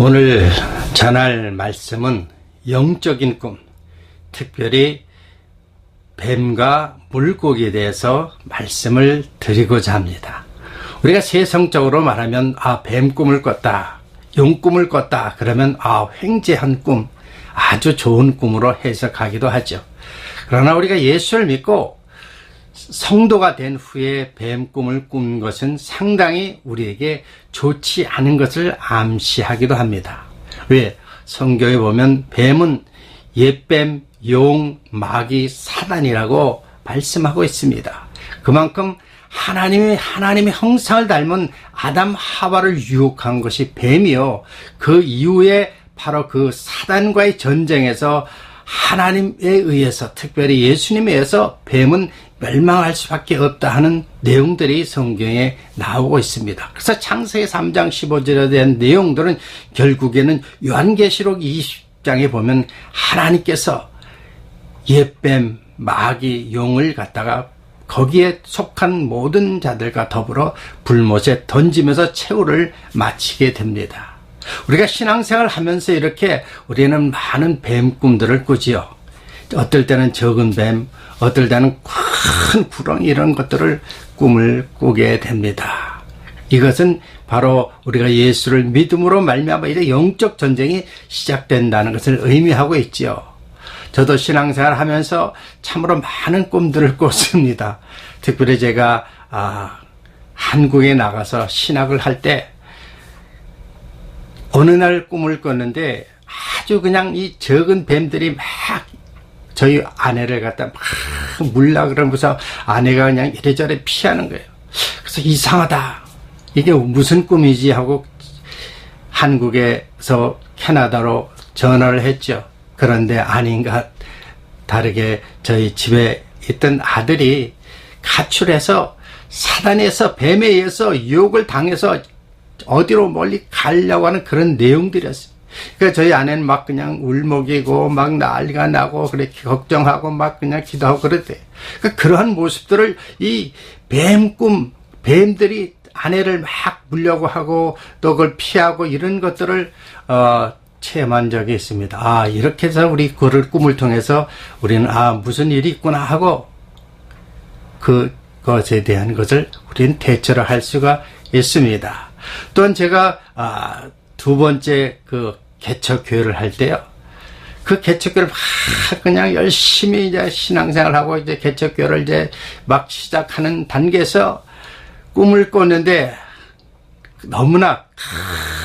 오늘 전할 말씀은 영적인 꿈, 특별히 뱀과 물고기에 대해서 말씀을 드리고자 합니다. 우리가 세상적으로 말하면 뱀 꿈을 꿨다, 용 꿈을 꿨다 그러면 횡재한 꿈, 아주 좋은 꿈으로 해석하기도 하죠. 그러나 우리가 예수를 믿고 성도가 된 후에 뱀 꿈을 꾼 것은 상당히 우리에게 좋지 않은 것을 암시하기도 합니다. 왜? 성경에 보면 뱀은 옛뱀, 용, 마귀, 사단이라고 말씀하고 있습니다. 그만큼 하나님의 형상을 닮은 아담 하와를 유혹한 것이 뱀이요, 그 이후에 바로 그 사단과의 전쟁에서 하나님에 의해서, 특별히 예수님에 의해서 뱀은 멸망할 수밖에 없다 하는 내용들이 성경에 나오고 있습니다. 그래서 창세기 3장 15절에 대한 내용들은 결국에는 요한계시록 20장에 보면 하나님께서 옛뱀, 마귀, 용을 갖다가 거기에 속한 모든 자들과 더불어 불못에 던지면서 최후를 마치게 됩니다. 우리가 신앙생활을 하면서 이렇게 우리는 많은 뱀 꿈들을 꾸지요. 어떨 때는 적은 뱀, 어떨 때는 큰 구렁이, 이런 것들을 꿈을 꾸게 됩니다. 이것은 바로 우리가 예수를 믿음으로 말미암아 이제 영적 전쟁이 시작된다는 것을 의미하고 있지요. 저도 신앙생활을 하면서 참으로 많은 꿈들을 꿨습니다. 특별히 제가 한국에 나가서 신학을 할 때 어느 날 꿈을 꿨는데 아주 그냥 이 적은 뱀들이 막 저희 아내를 갖다 막 물라 그러면서 아내가 그냥 이래저래 피하는 거예요. 그래서 이상하다, 이게 무슨 꿈이지 하고 한국에서 캐나다로 전화를 했죠. 그런데 아닌가 다르게 저희 집에 있던 아들이 가출해서 사단에서, 뱀에 의해서 유혹을 당해서 어디로 멀리 가려고 하는 그런 내용들이었어요. 그러니까 저희 아내는 막 그냥 울먹이고 막 난리가 나고 그렇게 걱정하고 막 그냥 기도하고 그랬대요. 그러니까 그러한 모습들을 이 뱀꿈, 뱀들이 아내를 막 물려고 하고 또 그걸 피하고 이런 것들을 체험한 적이 있습니다. 이렇게 해서 우리 그를 꿈을 통해서 우리는 무슨 일이 있구나 하고 그것에 대한 것을 우리는 대처를 할 수가 있습니다. 또한 제가 두 번째 그 개척교회를 할 때요, 그 개척교회를 막 그냥 열심히 이제 신앙생활하고 이제 개척교회를 이제 막 시작하는 단계에서 꿈을 꿨는데 너무나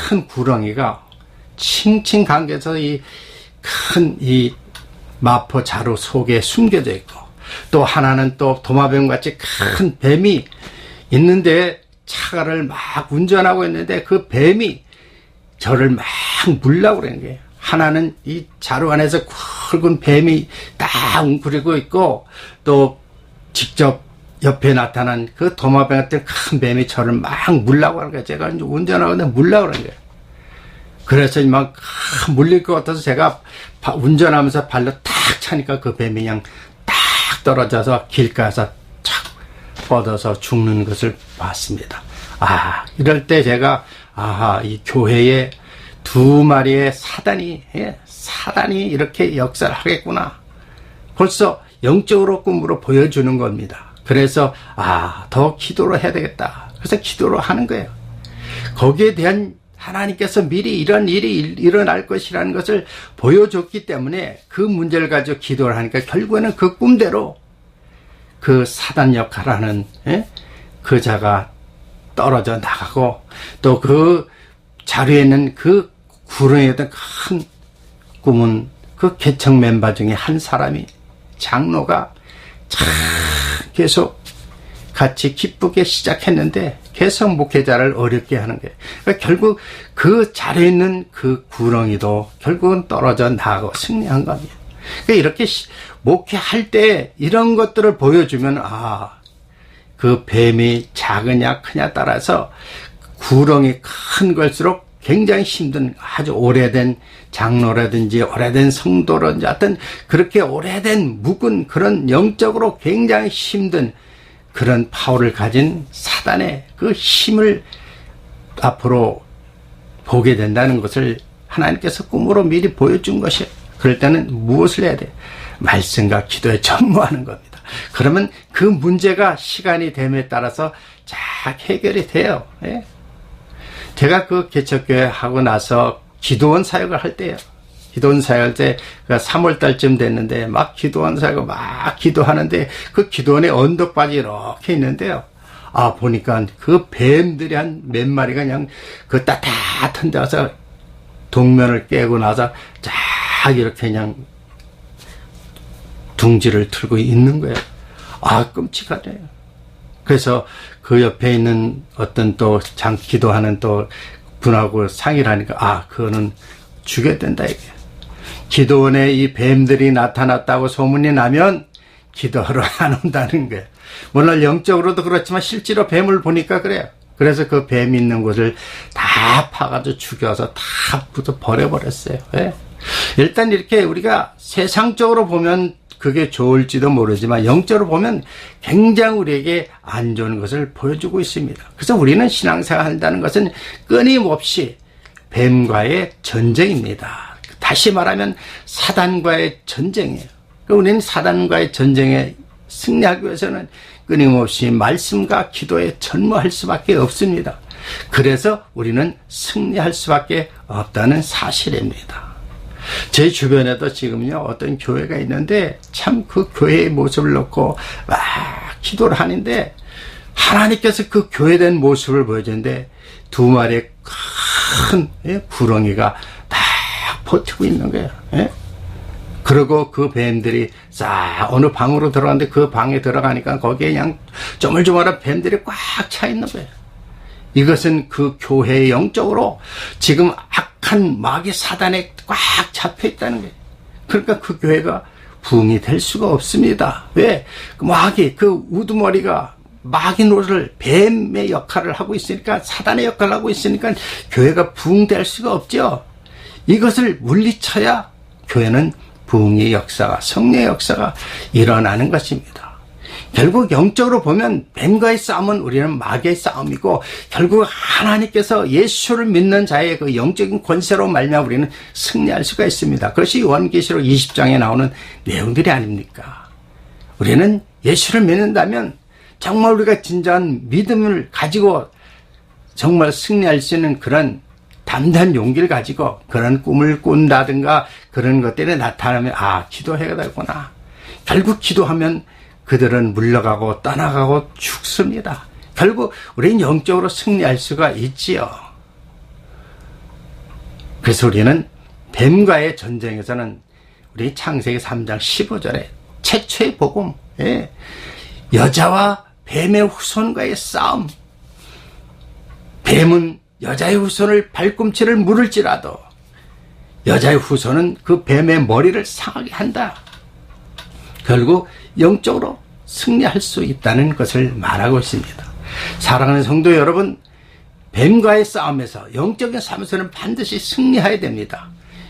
큰 구렁이가 칭칭 감겨서 이 큰 이 마포 자루 속에 숨겨져 있고, 또 하나는 또 도마뱀 같이 큰 뱀이 있는데 차를 막 운전하고 있는데 그 뱀이 저를 막 물라고 그러는 거예요. 하나는 이 자루 안에서 굵은 뱀이 딱 웅크리고 있고, 또 직접 옆에 나타난 그 도마뱀 같은 큰 뱀이 저를 막 물라고 하는 거예요. 제가 이제 운전하고 있는데 물라고 그러는 거예요. 그래서 막 물릴 것 같아서 제가 운전하면서 발로 탁 차니까 그 뱀이 그냥 딱 떨어져서 길가에서 착 뻗어서 죽는 것을 봤습니다. 이럴 때 제가 이 교회에 두 마리의 사단이 이렇게 역사를 하겠구나, 벌써 영적으로 꿈으로 보여주는 겁니다. 그래서 더 기도를 해야 되겠다. 그래서 기도를 하는 거예요. 거기에 대한 하나님께서 미리 이런 일이 일어날 것이라는 것을 보여줬기 때문에 그 문제를 가지고 기도를 하니까 결국에는 그 꿈대로 그 사단 역할하는 그 자가 떨어져 나가고, 또 그 자리에 있는 그 구렁이었던 큰 꿈은 그 개척 멤버 중에 한 사람이, 장로가 계속 같이 기쁘게 시작했는데 계속 목회자를 어렵게 하는 거예요. 그러니까 결국 그 자리에 있는 그 구렁이도 결국은 떨어져 나가고 승리한 겁니다. 그러니까 이렇게 목회할 때 이런 것들을 보여주면 그 뱀이 작으냐 크냐 따라서 구렁이 큰 걸수록 굉장히 힘든, 아주 오래된 장로라든지 오래된 성도라든지 하여튼 그렇게 오래된 묵은 그런 영적으로 굉장히 힘든 그런 파워를 가진 사단의 그 힘을 앞으로 보게 된다는 것을 하나님께서 꿈으로 미리 보여준 것이에요. 그럴 때는 무엇을 해야 돼요? 말씀과 기도에 전무하는 겁니다. 그러면 그 문제가 시간이 됨에 따라서 쫙 해결이 돼요. 예? 제가 그 개척교회 하고 나서 기도원 사역을 할 때요. 기도원 사역할 때 3월 달쯤 됐는데 막 기도원 사역을 막 기도하는데 그 기도원에 언덕바지 이렇게 있는데요. 보니까 그 뱀들이 한 몇 마리가 그냥 그 따뜻한 데 와서 동면을 깨고 나서 쫙 이렇게 그냥 둥지를 틀고 있는 거예요. 끔찍하네요. 그래서 그 옆에 있는 어떤 또 기도하는 또 분하고 상의를 하니까 그거는 죽여야 된다 이게. 기도원에 이 뱀들이 나타났다고 소문이 나면 기도하러 안 온다는 거예요. 물론 영적으로도 그렇지만 실제로 뱀을 보니까 그래요. 그래서 그 뱀 있는 곳을 다 파가지고 죽여서 다 버려버렸어요. 예? 일단 이렇게 우리가 세상적으로 보면 그게 좋을지도 모르지만 영적으로 보면 굉장히 우리에게 안 좋은 것을 보여주고 있습니다. 그래서 우리는 신앙생활 한다는 것은 끊임없이 뱀과의 전쟁입니다. 다시 말하면 사단과의 전쟁이에요. 우리는 사단과의 전쟁에 승리하기 위해서는 끊임없이 말씀과 기도에 전무할 수밖에 없습니다. 그래서 우리는 승리할 수밖에 없다는 사실입니다. 제 주변에도 지금요 어떤 교회가 있는데 참 그 교회의 모습을 놓고 막 기도를 하는데 하나님께서 그 교회된 모습을 보여주는데 2마리의 큰 구렁이가 다 버티고 있는 거예요. 예? 그리고 그 뱀들이 싹 어느 방으로 들어갔는데 그 방에 들어가니까 거기에 그냥 조물조물한 뱀들이 꽉 차 있는 거예요. 이것은 그 교회의 영적으로 지금 악한 마귀 사단에 꽉 잡혀 있다는 거예요. 그러니까 그 교회가 부흥이 될 수가 없습니다. 왜? 그 마귀, 그 우두머리가 마귀 노릇을 뱀의 역할을 하고 있으니까 사단의 역할을 하고 있으니까 교회가 부흥될 수가 없죠. 이것을 물리쳐야 교회는 부흥의 역사가 성령의 역사가 일어나는 것입니다. 결국 영적으로 보면 뱀과의 싸움은 우리는 마귀의 싸움이고 결국 하나님께서 예수를 믿는 자의 그 영적인 권세로 말미암아 우리는 승리할 수가 있습니다. 그것이 요한계시록 20장에 나오는 내용들이 아닙니까? 우리는 예수를 믿는다면 정말 우리가 진정한 믿음을 가지고 정말 승리할 수 있는 그런 담대한 용기를 가지고 그런 꿈을 꾼다든가 그런 것들이 나타나면 기도해야 되구나. 결국 기도하면 그들은 물러가고 떠나가고 죽습니다. 결국 우리는 영적으로 승리할 수가 있지요. 그래서 우리는 뱀과의 전쟁에서는 우리 창세기 3장 15절에 최초의 복음, 여자와 뱀의 후손과의 싸움. 뱀은 여자의 후손을 발꿈치를 물을지라도 여자의 후손은 그 뱀의 머리를 상하게 한다. 결국 영적으로 승리할 수 있다는 것을 말하고 있습니다. 사랑하는 성도 여러분, 뱀과의 싸움에서 영적인 싸움에서는 반드시 승리해야 됩니다.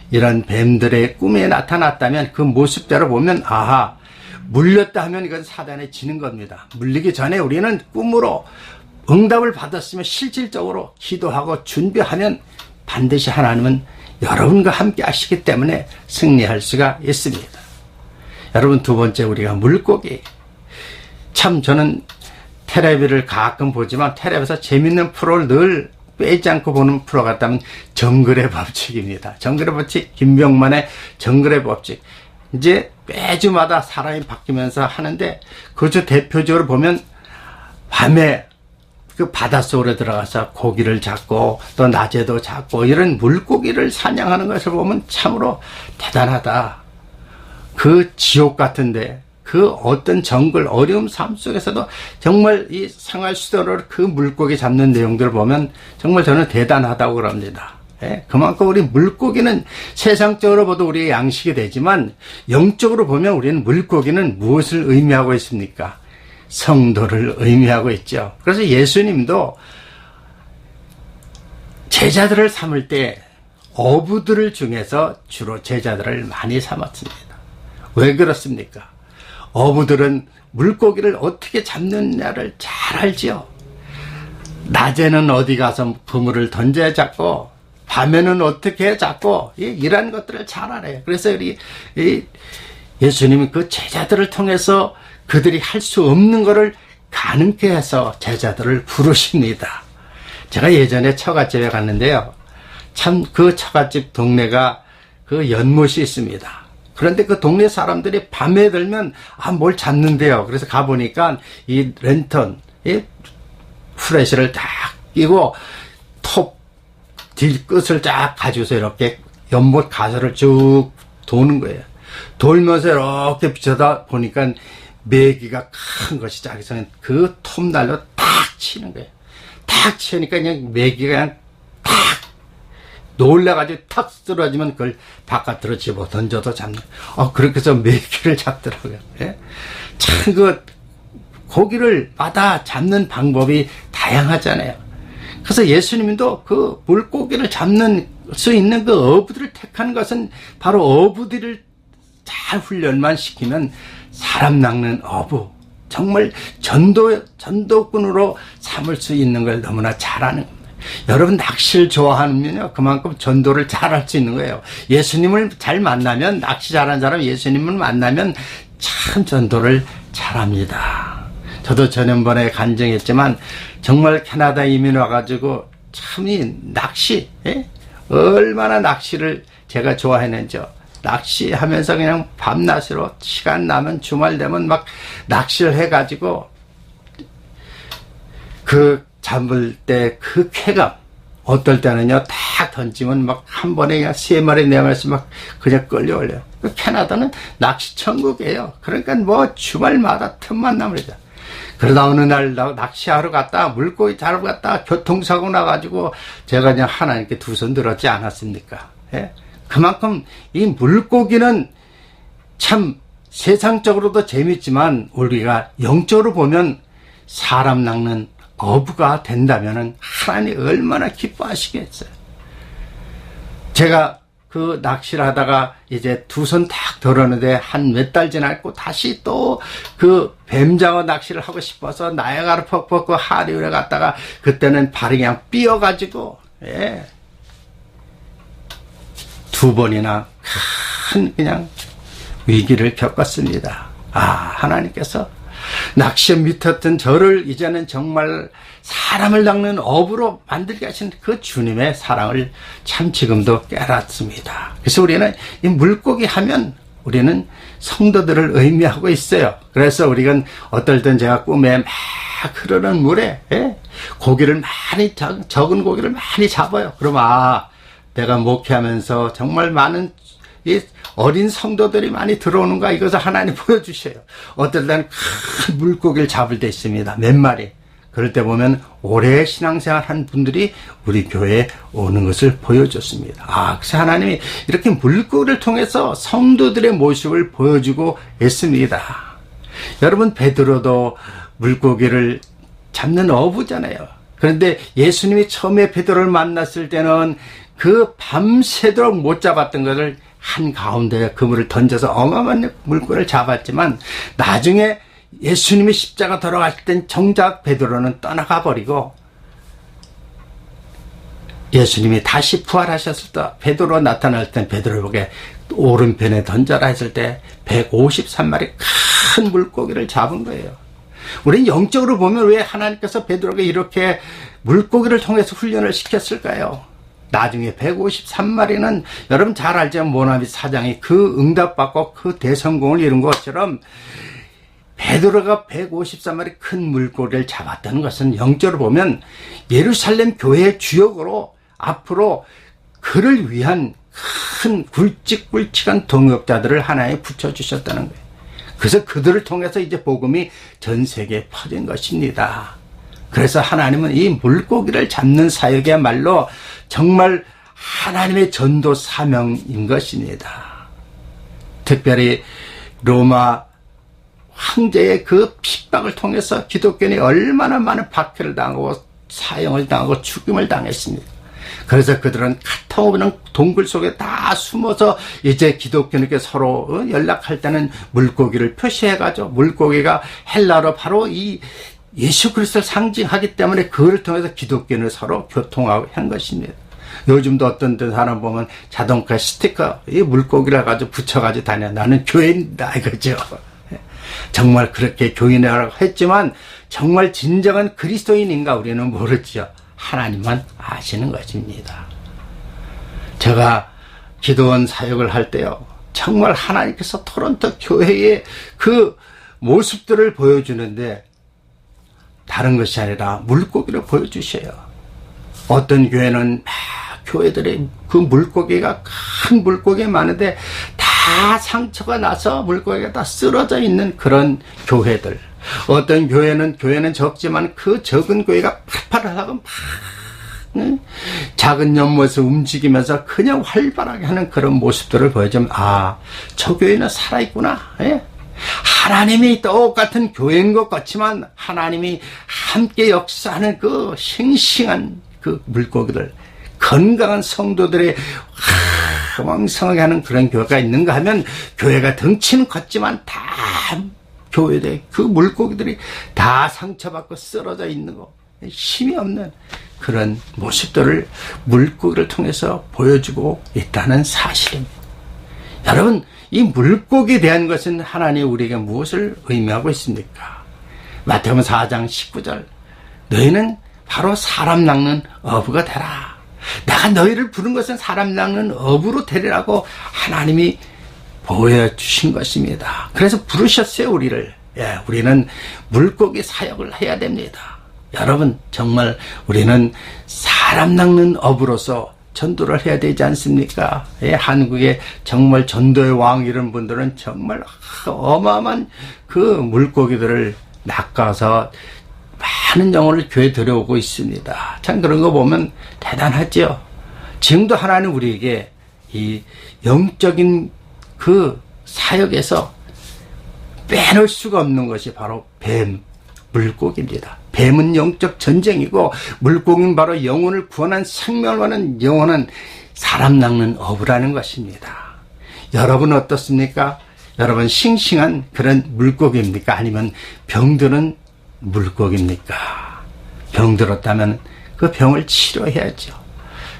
이런 뱀들의 꿈에 나타났다면 그 모습대로 보면 물렸다 하면 이건 사단에 지는 겁니다. 물리기 전에 우리는 꿈으로 응답을 받았으면 실질적으로 기도하고 준비하면 반드시 하나님은 여러분과 함께 하시기 때문에 승리할 수가 있습니다. 여러분, 두 번째 우리가 물고기. 참 저는 텔레비를 가끔 보지만 텔레비에서 재밌는 프로를 늘 빼지 않고 보는 프로 같다면 정글의 법칙입니다. 정글의 법칙, 김병만의 정글의 법칙. 이제 매주마다 사람이 바뀌면서 하는데 그저 대표적으로 보면 밤에 그 바닷속으로 들어가서 고기를 잡고 또 낮에도 잡고 이런 물고기를 사냥하는 것을 보면 참으로 대단하다. 그 지옥 같은데 그 어떤 정글 어려움 삶 속에서도 정말 이 생활 수도로 그 물고기 잡는 내용들을 보면 정말 저는 대단하다고 그럽니다. 그만큼 우리 물고기는 세상적으로 봐도 우리의 양식이 되지만 영적으로 보면 우리는 물고기는 무엇을 의미하고 있습니까? 성도를 의미하고 있죠. 그래서 예수님도 제자들을 삼을 때 어부들을 중에서 주로 제자들을 많이 삼았습니다. 왜 그렇습니까? 어부들은 물고기를 어떻게 잡느냐를 잘 알지요. 낮에는 어디 가서 그물을 던져야 잡고 밤에는 어떻게 잡고 이런 것들을 잘 알아요. 그래서 우리 예수님이 그 제자들을 통해서 그들이 할 수 없는 것을 가능케 해서 제자들을 부르십니다. 제가 예전에 처갓집에 갔는데요. 참 그 처갓집 동네가 그 연못이 있습니다. 그런데 그 동네 사람들이 밤에 들면 뭘 잡는데요. 그래서 가보니까 이 랜턴, 후레쉬를 딱 끼고 톱 뒷끝을 딱 가지고서 이렇게 연못 가설을 쭉 도는 거예요. 돌면서 이렇게 비춰다 보니까 메기가 큰 것이 자기서는 그 톱날로 탁 치는 거예요. 탁 치니까 그냥 메기가 그냥 탁 놀라가지고 탁 쓰러지면 그걸 바깥으로 집어 던져도 잡는. 그렇게 해서 메기를 잡더라고요. 예? 참 고기를 마다 잡는 방법이 다양하잖아요. 그래서 예수님도 그 물고기를 잡는 수 있는 그 어부들을 택한 것은 바로 어부들을 잘 훈련만 시키면 사람 낚는 어부, 정말 전도꾼으로 삼을 수 있는 걸 너무나 잘하는 겁니다. 여러분 낚시를 좋아하면요 그만큼 전도를 잘할 수 있는 거예요. 예수님을 잘 만나면, 낚시 잘하는 사람 예수님을 만나면 참 전도를 잘합니다. 저도 지난번에 간증했지만 정말 캐나다 이민 와가지고 참 이 낚시, 얼마나 낚시를 제가 좋아했는지요. 낚시하면서 그냥 밤낮으로 시간 나면 주말 되면 막 낚시를 해가지고 그 잡을 때 그 쾌감, 어떨 때는요 딱 던지면 막 한 번에 그냥 3마리 4마리씩 막 그냥 끌려올려요. 그 캐나다는 낚시 천국이에요. 그러니까 뭐 주말마다 틈만 나면 되죠. 그러다 어느 날 낚시하러 갔다 물고기 잡으러 갔다 교통사고 나가지고 제가 그냥 하나님께 두 손 들었지 않았습니까? 예? 그만큼 이 물고기는 참 세상적으로도 재밌지만 우리가 영적으로 보면 사람 낚는 어부가 된다면 하나님이 얼마나 기뻐하시겠어요. 제가 그 낚시를 하다가 이제 두 손 딱 들었는데 한 몇 달 지났고 다시 또 그 뱀장어 낚시를 하고 싶어서 나야가라 폭포 그 하리울에 갔다가 그때는 발이 그냥 삐어가지고 두 번이나 큰 그냥 위기를 겪었습니다. 하나님께서 낚시에 미쳤던 저를 이제는 정말 사람을 낚는 어부로 만들게 하신 그 주님의 사랑을 참 지금도 깨닫습니다. 그래서 우리는 이 물고기 하면 우리는 성도들을 의미하고 있어요. 그래서 우리가 어떨 땐 제가 꿈에 막 흐르는 물에 고기를 많이 적은 고기를 많이 잡아요. 그럼 내가 목회하면서 정말 많은 이 어린 성도들이 많이 들어오는가 이것을 하나님 보여주셔요. 어떨 때는 큰 물고기를 잡을 때 있습니다. 몇 마리. 그럴 때 보면 오래 신앙생활 한 분들이 우리 교회에 오는 것을 보여줬습니다. 그래서 하나님이 이렇게 물고기를 통해서 성도들의 모습을 보여주고 있습니다. 여러분 베드로도 물고기를 잡는 어부잖아요. 그런데 예수님이 처음에 베드로를 만났을 때는 그 밤새도록 못 잡았던 것을 한가운데 그물을 던져서 어마어마한 물고기를 잡았지만 나중에 예수님이 십자가 돌아가실 땐 정작 베드로는 떠나가 버리고 예수님이 다시 부활하셨을 때 베드로 나타날 땐 베드로에게 오른편에 던져라 했을 때 153마리 큰 물고기를 잡은 거예요. 우리는 영적으로 보면 왜 하나님께서 베드로에게 이렇게 물고기를 통해서 훈련을 시켰을까요? 나중에 153마리는 여러분 잘 알지만 모나비 사장이 그 응답받고 그 대성공을 이룬 것처럼 베드로가 153마리 큰 물고기를 잡았다는 것은 영적으로 보면 예루살렘 교회의 주역으로 앞으로 그를 위한 큰 굵직굵직한 동역자들을 하나에 붙여주셨다는 거예요. 그래서 그들을 통해서 이제 복음이 전 세계에 퍼진 것입니다. 그래서 하나님은 이 물고기를 잡는 사역이야말로 정말 하나님의 전도 사명인 것입니다. 특별히 로마 황제의 그 핍박을 통해서 기독교인이 얼마나 많은 박해를 당하고 사형을 당하고 죽임을 당했습니다. 그래서 그들은 카타오는 동굴 속에 다 숨어서 이제 기독교인에게 서로 연락할 때는 물고기를 표시해가지고 물고기가 헬라어로 바로 이 예수 그리스도를 상징하기 때문에 그를 통해서 기독교인을 서로 교통하고 한 것입니다. 요즘도 어떤 사람 보면 자동차 스티커, 이 물고기를 가지고 붙여가지고 다녀. 나는 교인이다, 이거죠. 정말 그렇게 교인이라고 했지만, 정말 진정한 그리스도인인가 우리는 모르죠. 하나님만 아시는 것입니다. 제가 기도원 사역을 할 때요, 정말 하나님께서 토론토 교회의 그 모습들을 보여주는데, 다른 것이 아니라 물고기를 보여주셔요. 어떤 교회는 교회들의 그 물고기가 큰 물고기가 많은데 다 상처가 나서 물고기가 다 쓰러져 있는 그런 교회들. 어떤 교회는 적지만 그 적은 교회가 팔팔하고 막 작은 연못을 움직이면서 그냥 활발하게 하는 그런 모습들을 보여주면, 아, 저 교회는 살아있구나. 예? 하나님이 똑같은 교회인 것 같지만 하나님이 함께 역사하는 그 싱싱한 그 물고기들, 건강한 성도들의 왕성하게 하는 그런 교회가 있는가 하면, 교회가 덩치는 컸지만 다 교회들 그 물고기들이 다 상처받고 쓰러져 있는 거, 힘이 없는 그런 모습들을 물고기를 통해서 보여주고 있다는 사실입니다. 여러분, 이 물고기에 대한 것은 하나님 우리에게 무엇을 의미하고 있습니까? 마태복음 4장 19절, 너희는 바로 사람 낚는 어부가 되라. 내가 너희를 부른 것은 사람 낚는 어부로 되리라고 하나님이 보여주신 것입니다. 그래서 부르셨어요, 우리를. 예, 우리는 물고기 사역을 해야 됩니다. 여러분, 정말 우리는 사람 낚는 어부로서 전도를 해야 되지 않습니까? 예, 한국에 정말 전도의 왕 이런 분들은 정말 어마어마한 그 물고기들을 낚아서 많은 영혼을 교회에 들여오고 있습니다. 참 그런 거 보면 대단하죠. 지금도 하나님 우리에게 이 영적인 그 사역에서 빼놓을 수가 없는 것이 바로 뱀, 물고기입니다. 뱀은 영적 전쟁이고, 물고기는 바로 영혼을 구원한 생명을 얻는 영원한 사람 낚는 어부라는 것입니다. 여러분 어떻습니까? 여러분 싱싱한 그런 물고기입니까? 아니면 병드는 물고기입니까? 병들었다면 그 병을 치료해야죠.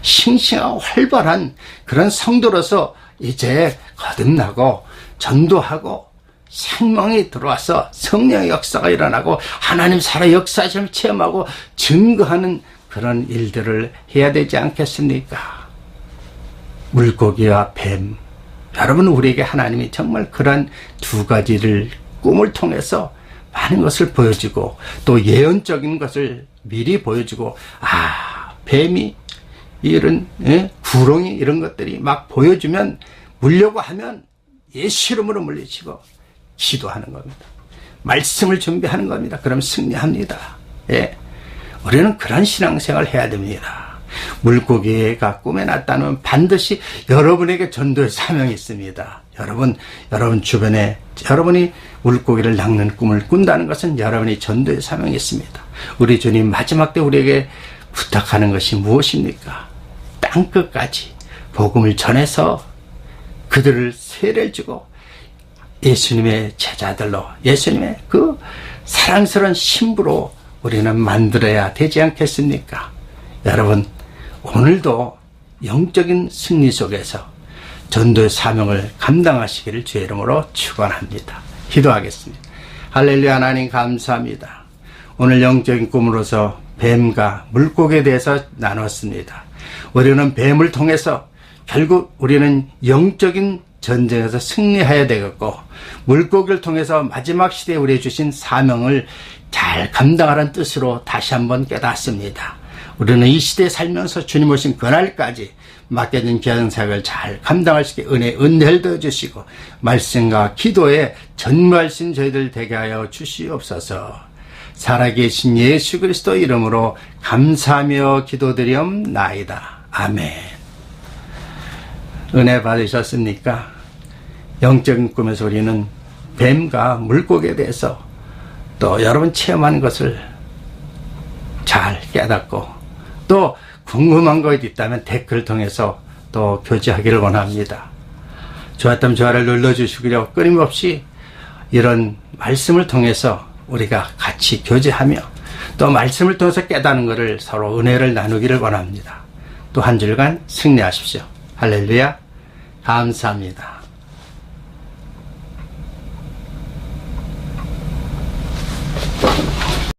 싱싱하고 활발한 그런 성도로서 이제 거듭나고 전도하고 생명이 들어와서 성령의 역사가 일어나고 하나님 살아 역사심을 체험하고 증거하는 그런 일들을 해야 되지 않겠습니까? 물고기와 뱀, 여러분 우리에게 하나님이 정말 그런 두 가지를 꿈을 통해서 많은 것을 보여주고 또 예언적인 것을 미리 보여주고, 아, 뱀이 이런 구렁이 이런 것들이 막 보여주면 물려고 하면 예수 이름으로 물리치고 기도하는 겁니다. 말씀을 준비하는 겁니다. 그럼 승리합니다. 예, 우리는 그런 신앙생활을 해야 됩니다. 물고기가 꿈에 나타나면 반드시 여러분에게 전도의 사명이 있습니다. 여러분 주변에 여러분이 물고기를 낚는 꿈을 꾼다는 것은 여러분이 전도의 사명이 있습니다. 우리 주님 마지막 때 우리에게 부탁하는 것이 무엇입니까? 땅끝까지 복음을 전해서 그들을 세례를 주고 예수님의 제자들로, 예수님의 그 사랑스러운 신부로 우리는 만들어야 되지 않겠습니까? 여러분, 오늘도 영적인 승리 속에서 전도의 사명을 감당하시기를 주의 이름으로 축원합니다. 기도하겠습니다. 할렐루야. 하나님 감사합니다. 오늘 영적인 꿈으로서 뱀과 물고기에 대해서 나눴습니다. 우리는 뱀을 통해서 결국 우리는 영적인 전쟁에서 승리해야 되겠고, 물고기를 통해서 마지막 시대에 우리에게 주신 사명을 잘 감당하라는 뜻으로 다시 한번 깨닫습니다. 우리는 이 시대에 살면서 주님 오신 그날까지 맡겨진 귀한 사역을 잘 감당할 수 있게 은혜를 더해 주시고 말씀과 기도에 전무하신 저희들 되게 하여 주시옵소서. 살아계신 예수 그리스도 이름으로 감사하며 기도드리옵나이다. 아멘. 은혜 받으셨습니까? 영적인 꿈에서 우리는 뱀과 물고기에 대해서 또 여러분 체험하는 것을 잘 깨닫고, 또 궁금한 것이 있다면 댓글 통해서 또 교제하기를 원합니다. 좋았다면 좋아요를 눌러주시고요. 끊임없이 이런 말씀을 통해서 우리가 같이 교제하며 또 말씀을 통해서 깨닫는 것을 서로 은혜를 나누기를 원합니다. 또 한 주간 승리하십시오. 할렐루야. 감사합니다.